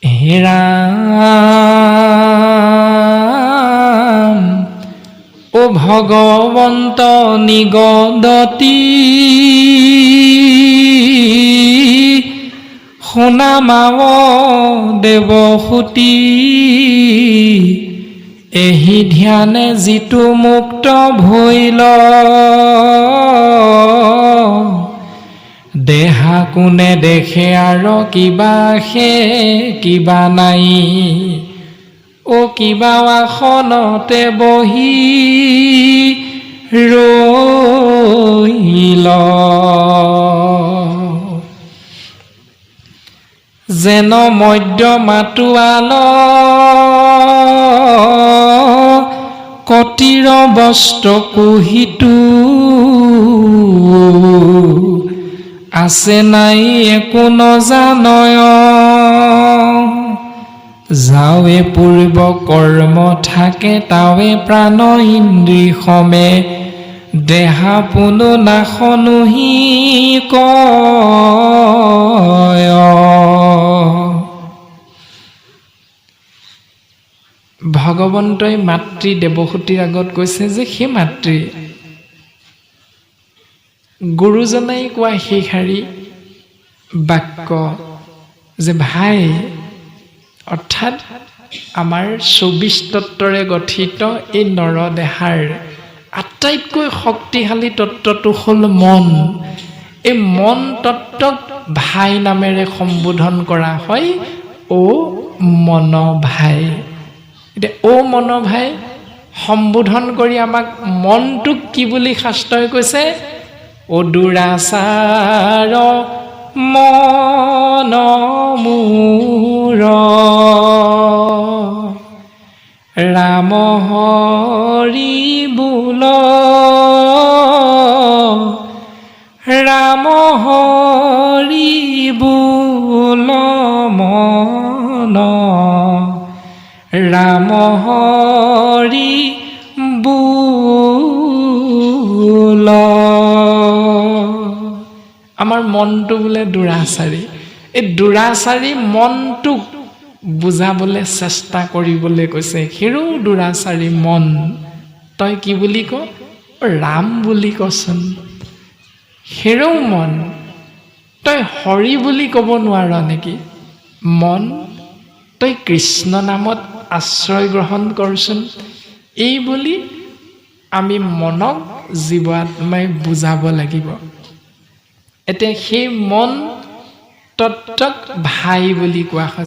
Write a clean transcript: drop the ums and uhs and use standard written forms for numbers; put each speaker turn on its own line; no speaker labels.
হে ৰাম ও ভগৱন্ত নিগদতি শুনামাৱ দেৱসুতি এহি ধ্যানে যিটো মুক্ত ভৈল দেহা কোনে দেখে আৰু কিবা সে কিবা নাই ও কিবা আসনতে বহি ৰৈল যেন মধ্য মাতুৱাল কটিৰ বস্ত্ৰ কুহিতো আছে নাই একো নজানয় যাৱে পূৰ্ব কৰ্ম থাকে তাৱে প্ৰাণ ইন্দ্ৰী সমে দেহা পুনু নাশনুহি কয় ভগৱন্তই মাতৃ দেৱসুতিৰ আগত কৈছে যে সেই মাতৃ গুৰুজনাই কোৱা সেইষাৰি বাক্য যে ভাই অৰ্থাৎ আমাৰ ২৪ তত্ত্বৰে গঠিত এই নৰদেহাৰ আটাইতকৈ শক্তিশালী তত্ত্বটো হ'ল মন। এই মন তত্ত্বক ভাই নামেৰে সম্বোধন কৰা হয় অ মন ভাই। এতিয়া অ মন ভাই সম্বোধন কৰি আমাক মনটোক কি বুলি শাস্ত্ৰই কৈছে অ দুৰাচাৰ মন মোৰ ৰাম হৰি বোল ৰাম হৰি বোল মন ৰাম হৰি বোল আমাৰ মনটো বোলে দুৰাচাৰী এই দুৰাচাৰী মনটোক বুজাবলৈ চেষ্টা কৰিবলৈ কৈছে হেৰৌ দুৰাচাৰী মন তই কি বুলি ক ৰাম বুলি কচোন হেৰৌ মন তই হৰি বুলি ক'ব নোৱাৰ নেকি মন তই কৃষ্ণ নামত আশ্ৰয় গ্ৰহণ কৰচোন এই বুলি আমি মনক জীৱ আত্মাই বুজাব লাগিব। এতিয়া সেই মন তত্ত্বক ভাই বুলি কোৱা হয়।